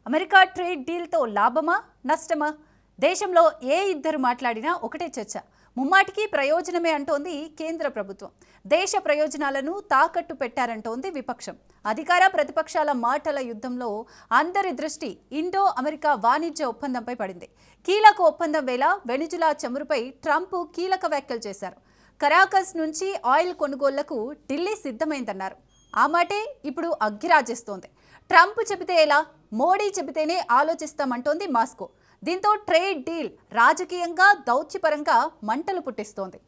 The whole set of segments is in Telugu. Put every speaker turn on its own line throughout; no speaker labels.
అమెరికా ట్రేడ్ డీల్తో లాభమా నష్టమా? దేశంలో ఏ ఇద్దరు మాట్లాడినా ఒకటే చర్చ. ముమ్మాటికి ప్రయోజనమే అంటోంది కేంద్ర ప్రభుత్వం. దేశ ప్రయోజనాలను తాకట్టు పెట్టారంటోంది విపక్షం. అధికార ప్రతిపక్షాల మాటల యుద్ధంలో అందరి దృష్టి ఇండో అమెరికా వాణిజ్య ఒప్పందంపై పడింది. కీలక ఒప్పందం వేళ వెనిజులా చమురుపై ట్రంప్ కీలక వ్యాఖ్యలు చేశారు. కరాకస్ నుంచి ఆయిల్ కొనుగోళ్లకు ఢిల్లీ సిద్ధమైందన్నారు. ఆ మాటే ఇప్పుడు అగ్గిరాజేస్తోంది. ట్రంప్ చెబితే ఎలా, మోడీ చెబితేనే ఆలోచిస్తామంటోంది మాస్కో. దీంతో ట్రేడ్ డీల్ రాజకీయంగా దౌత్యపరంగా మంటలు పుట్టిస్తోంది.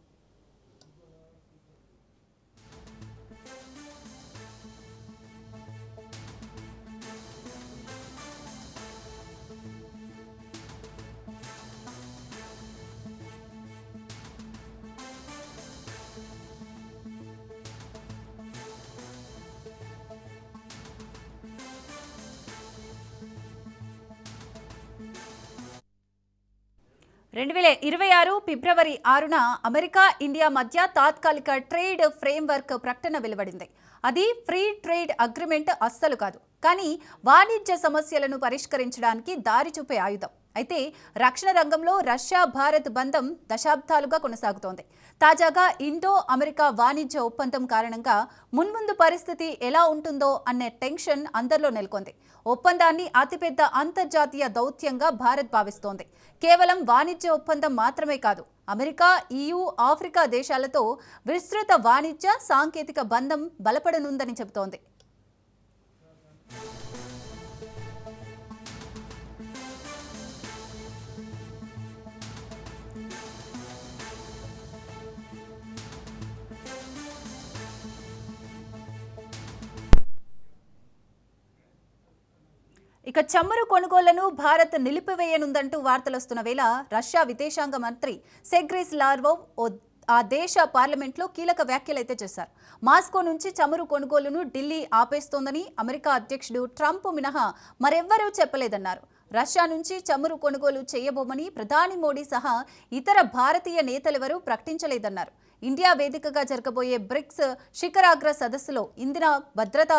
ఫిబ్రవరి 6న అమెరికా ఇండియా మధ్య తాత్కాలిక ట్రేడ్ ఫ్రేమ్వర్క్ ప్రకటన వెలువడింది. అది ఫ్రీ ట్రేడ్ అగ్రిమెంట్ అస్సలు కాదు, కానీ వాణిజ్య సమస్యలను పరిష్కరించడానికి దారి చూపే ఆయుధం. అయితే రక్షణ రంగంలో రష్యా భారత్ బంధం దశాబ్దాలుగా కొనసాగుతోంది. తాజాగా ఇండో అమెరికా వాణిజ్య ఒప్పందం కారణంగా మున్ముందు పరిస్థితి ఎలా ఉంటుందో అనే టెన్షన్ అందరిలో నెలకొంది. ఒప్పందాన్ని అతిపెద్ద అంతర్జాతీయ దౌత్యంగా భారత్ భావిస్తోంది. కేవలం వాణిజ్య ఒప్పందం మాత్రమే కాదు, అమెరికా, EU, ఆఫ్రికా దేశాలతో విస్తృత వాణిజ్య, సాంకేతిక బంధం బలపడనుందని చెబుతోంది. ఇక చమురు కొనుగోళ్లను భారత్ నిలిపివేయనుందంటూ వార్తలొస్తున్న వేళ రష్యా విదేశాంగ మంత్రి సెర్గీ లావ్రోవ్ ఆ దేశ పార్లమెంట్లో కీలక వ్యాఖ్యలైతే చేశారు. మాస్కో నుంచి చమురు కొనుగోలును ఢిల్లీ ఆపేస్తోందని అమెరికా అధ్యక్షుడు ట్రంప్ మినహా మరెవ్వరూ చెప్పలేదన్నారు. రష్యా నుంచి చమురు కొనుగోలు చేయబోమని ప్రధాని మోడీ సహా ఇతర భారతీయ నేతలెవరూ ప్రకటించలేదన్నారు. ఇండియా వేదికగా జరగబోయే బ్రిక్స్ శిఖరాగ్ర సదస్సులో ఇంధన భద్రత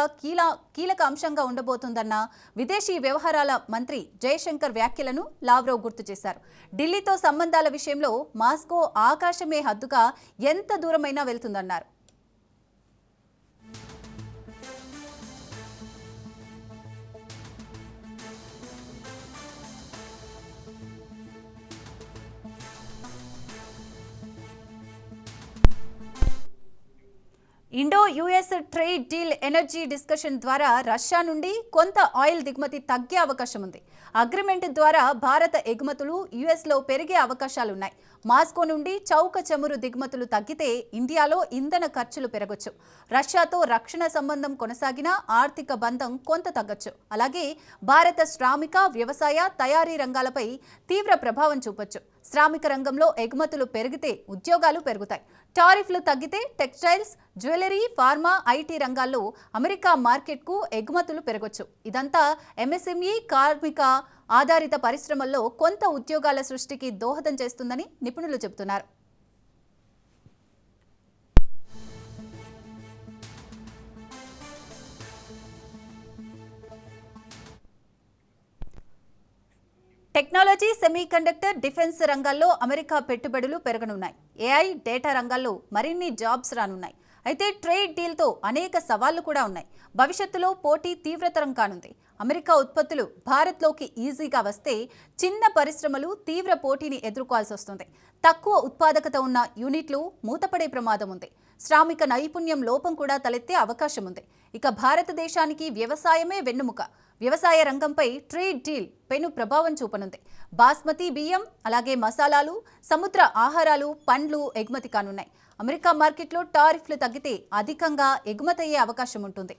కీలక అంశంగా ఉండబోతుందన్న విదేశీ వ్యవహారాల మంత్రి జయశంకర్ వ్యాఖ్యలను లావ్రోవ్ గుర్తు చేశారు. ఢిల్లీతో సంబంధాల విషయంలో మాస్కో ఆకాశమే హద్దుగా ఎంత దూరమైనా వెళ్తుందన్నారు. Indo US trade deal energy discussion ద్వారా రష్యా నుండి కొంత ఆయిల్ దిగుమతి తగ్గే అవకాశం ఉంది. అగ్రిమెంట్ ద్వారా భారత ఎగుమతులు యుఎస్లో పెరిగే అవకాశాలున్నాయి. మాస్కో నుండి చౌక చమురు దిగుమతులు తగ్గితే ఇండియాలో ఇంధన ఖర్చులు పెరగొచ్చు. రష్యాతో రక్షణ సంబంధం కొనసాగినా ఆర్థిక బంధం కొంత తగ్గొచ్చు. అలాగే భారత శ్రామిక, వ్యవసాయ, తయారీ రంగాలపై తీవ్ర ప్రభావం చూపొచ్చు. శ్రామిక రంగంలో ఎగుమతులు పెరిగితే ఉద్యోగాలు పెరుగుతాయి. టారిఫ్లు తగ్గితే టెక్స్టైల్స్, జ్యువెలరీ, ఫార్మా, IT రంగాల్లో అమెరికా మార్కెట్కు ఎగుమతులు పెరగొచ్చు. ఇదంతా MSME, కార్మిక ఆధారిత పరిశ్రమల్లో కొంత ఉద్యోగాల సృష్టికి దోహదం చేస్తుందని నిపుణులు చెబుతున్నారు. టెక్నాలజీ, సెమీకండక్టర్, డిఫెన్స్ రంగాల్లో అమెరికా పెట్టుబడులు పెరగనున్నాయి. AI, డేటా రంగాల్లో మరిన్ని జాబ్స్ రానున్నాయి. అయితే ట్రేడ్ డీల్తో అనేక సవాళ్లు కూడా ఉన్నాయి. భవిష్యత్తులో పోటీ తీవ్రతరం కానుంది. అమెరికా ఉత్పత్తులు భారత్లోకి ఈజీగా వస్తే చిన్న పరిశ్రమలు తీవ్ర పోటీని ఎదుర్కోవాల్సి వస్తుంది. తక్కువ ఉత్పాదకత ఉన్న యూనిట్లు మూతపడే ప్రమాదం ఉంది. శ్రామిక నైపుణ్యం లోపం కూడా తలెత్తే అవకాశం ఉంది. ఇక భారతదేశానికి వ్యవసాయమే వెన్నుముక. వ్యవసాయ రంగంపై ట్రేడ్ డీల్ పెను ప్రభావం చూపనుంది. బాస్మతి బియ్యం, అలాగే మసాలాలు, సముద్ర ఆహారాలు, పండ్లు ఎగుమతి కానున్నాయి. అమెరికా మార్కెట్లో టారిఫ్లు తగ్గితే అధికంగా ఎగుమతయ్యే అవకాశం ఉంటుంది.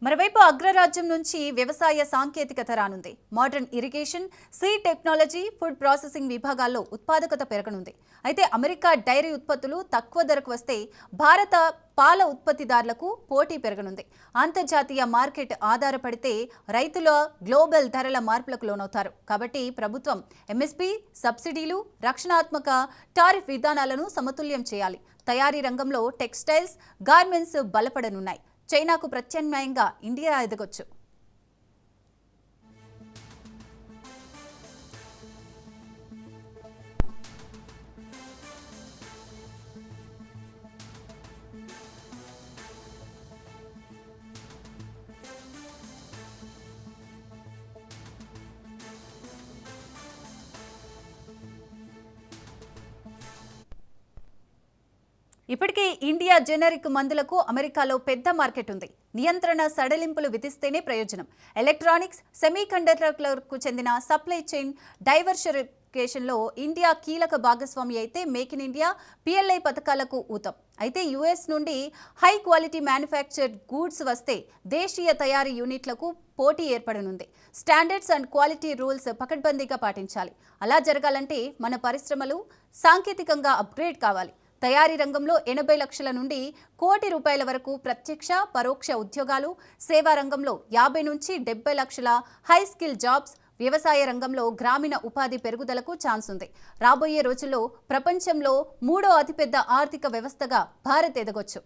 మరోవైపు అగ్రరాజ్యం నుంచి వ్యవసాయ సాంకేతికత రానుంది. Modern irrigation, seed technology, food processing విభాగాల్లో ఉత్పాదకత పెరగనుంది. అయితే అమెరికా డైరీ ఉత్పత్తులు తక్కువ ధరకు వస్తే భారత పాల ఉత్పత్తిదారులకు పోటీ పెరగనుంది. అంతర్జాతీయ మార్కెట్ ఆధారపడితే రైతుల గ్లోబల్ ధరల మార్పులకు లోనవుతారు. కాబట్టి ప్రభుత్వం ఎంఎస్పీ, సబ్సిడీలు, రక్షణాత్మక టారిఫ్ విధానాలను సమతుల్యం చేయాలి. తయారీ రంగంలో టెక్స్టైల్స్, గార్మెంట్స్ బలపడనున్నాయి. చైనాకు ప్రత్యామ్నాయంగా ఇండియా ఎదగొచ్చు. ఇప్పటికే ఇండియా జెనరిక్ మందులకు అమెరికాలో పెద్ద మార్కెట్ ఉంది. నియంత్రణ సడలింపులు విధిస్తేనే ప్రయోజనం. ఎలక్ట్రానిక్స్, సెమీకండక్టర్లకు చెందిన సప్లై చైన్ డైవర్సిఫికేషన్లో ఇండియా కీలక భాగస్వామి అయితే మేక్ ఇన్ ఇండియా, పిఎల్ఐ పథకాలకు ఊతం. అయితే యుఎస్ నుండి హై క్వాలిటీ మ్యానుఫ్యాక్చర్డ్ గూడ్స్ వస్తే దేశీయ తయారీ యూనిట్లకు పోటీ ఏర్పడనుంది. స్టాండర్డ్స్ అండ్ క్వాలిటీ రూల్స్ పకడ్బందీగా పాటించాలి. అలా జరగాలంటే మన పరిశ్రమలు సాంకేతికంగా అప్గ్రేడ్ కావాలి. తయారీ రంగంలో 80 లక్షల నుండి ₹1 కోటి వరకు ప్రత్యక్ష, పరోక్ష ఉద్యోగాలు, సేవా రంగంలో 50 నుంచి 70 లక్షల హై స్కిల్ జాబ్స్, వ్యవసాయ రంగంలో గ్రామీణ ఉపాధి పెరుగుదలకు ఛాన్స్ ఉంది. రాబోయే రోజుల్లో ప్రపంచంలో 3వ అతిపెద్ద ఆర్థిక వ్యవస్థగా భారత్ ఎదగొచ్చు.